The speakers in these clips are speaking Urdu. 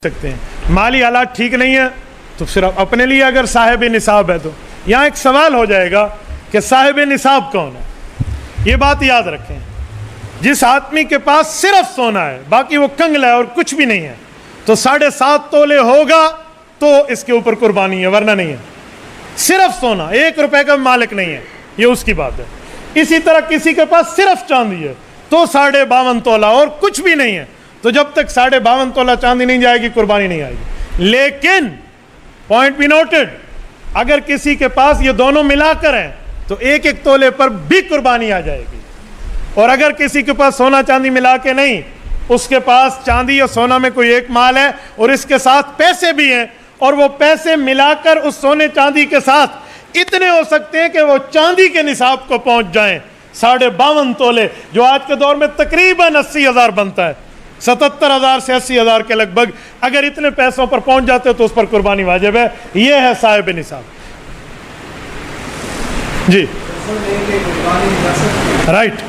سکتے ہیں. مالی حالات ٹھیک نہیں ہے تو صرف اپنے لیے اگر صاحب نصاب ہے تو یہاں ایک سوال ہو جائے گا کہ صاحب نصاب کون ہے. یہ بات یاد رکھیں, جس آدمی کے پاس صرف سونا ہے, باقی وہ کنگل ہے اور کچھ بھی نہیں ہے, تو 7.5 تولے ہوگا تو اس کے اوپر قربانی ہے, ورنہ نہیں ہے. صرف سونا, 1 روپے کا مالک نہیں ہے, یہ اس کی بات ہے. اسی طرح کسی کے پاس صرف چاندی ہے تو 52.5 تولہ اور کچھ بھی نہیں ہے, تو جب تک 52.5 تولہ چاندی نہیں جائے گی قربانی نہیں آئے گی. لیکن پوائنٹ بی نوٹڈ, اگر کسی کے پاس یہ دونوں ملا کر ہیں تو 1 تولے پر بھی قربانی آ جائے گی. اور اگر کسی کے پاس سونا چاندی ملا کے نہیں, اس کے پاس چاندی اور سونا میں کوئی ایک مال ہے اور اس کے ساتھ پیسے بھی ہیں, اور وہ پیسے ملا کر اس سونے چاندی کے ساتھ اتنے ہو سکتے ہیں کہ وہ چاندی کے نصاب کو پہنچ جائیں 52.5 تولے, جو آج کے دور میں تقریباً 80,000 بنتا ہے, 77,000 سے 80,000 کے لگ بھگ. اگر اتنے پیسوں پر پہنچ جاتے تو اس پر قربانی واجب ہے. یہ ہے صاحب نصاب. جی رائٹ,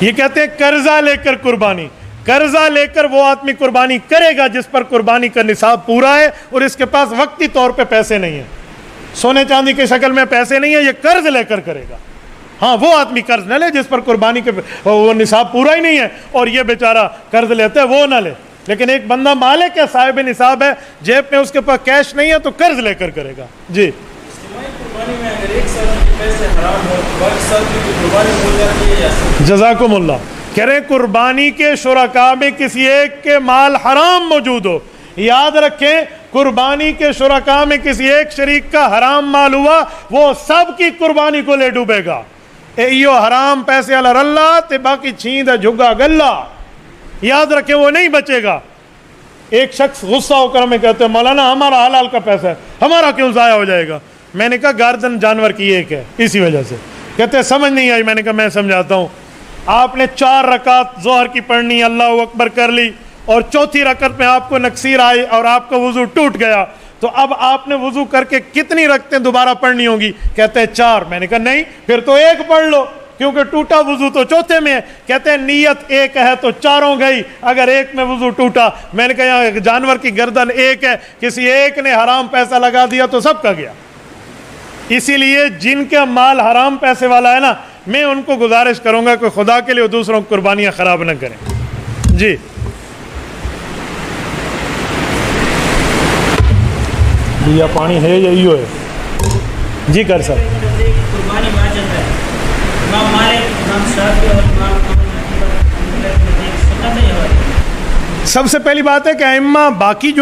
یہ کہتے ہیں قرضہ لے کر قربانی. قرضہ لے کر وہ آدمی قربانی کرے گا جس پر قربانی کا نصاب پورا ہے اور اس کے پاس وقتی طور پہ پیسے نہیں ہیں, سونے چاندی کی شکل میں پیسے نہیں ہیں, یہ قرض لے کر کرے گا. ہاں, وہ آدمی قرض نہ لے جس پر قربانی کے وہ نصاب پورا ہی نہیں ہے اور یہ بیچارہ قرض لیتے ہے, وہ نہ لے. لیکن ایک بندہ مالک ہے, صاحب نصاب ہے, جیب میں اس کے پاس کیش نہیں ہے تو قرض لے کر کرے گا. جی جزاکم اللہ. کہہ رہے قربانی کے شرکاء میں کسی ایک کے مال حرام موجود ہو, یاد رکھیں قربانی کے شرکاء میں کسی ایک شریک کا حرام مال ہوا, وہ سب کی قربانی کو لے ڈوبے گا. ایو حرام پیسے اللہ اللہ تے باقی چھیند ہے جھگا گلہ, یاد رکھیں وہ نہیں بچے گا. ایک شخص غصہ ہو کر ہمیں کہتے ہیں مولانا ہمارا حلال کا پیسہ ہے, ہمارا کیوں ضائع ہو جائے گا؟ میں نے کہا گردن جانور کی ایک ہے, اسی وجہ سے. کہتے ہیں سمجھ نہیں آئی. میں نے کہا میں سمجھاتا ہوں. آپ نے 4 رکعت ظہر کی پڑھنی, اللہ اکبر کر لی, اور چوتھی رکعت میں آپ کو نکسیر آئی اور آپ کا وضو ٹوٹ گیا, تو اب آپ نے وضو کر کے کتنی رکعتیں دوبارہ پڑھنی ہوں گی؟ کہتے ہیں 4. میں نے کہا نہیں, پھر تو 1 پڑھ لو, کیونکہ ٹوٹا وضو تو چوتھے میں ہے. کہتے ہیں نیت 1 ہے تو 4 گئی, اگر 1 میں وضو ٹوٹا. میں نے کہا یہاں جانور کی گردن 1 ہے, کسی ایک نے حرام پیسہ لگا دیا تو سب کا گیا. اسی لیے جن کا مال حرام پیسے والا ہے نا, میں ان کو گزارش کروں گا کہ خدا کے لیے دوسروں کو قربانیاں خراب نہ کریں. جی یا پانی ہے یا ایو ہے؟ جی کر سر. سب سے پہلی بات ہے کہ ائمہ باقی جو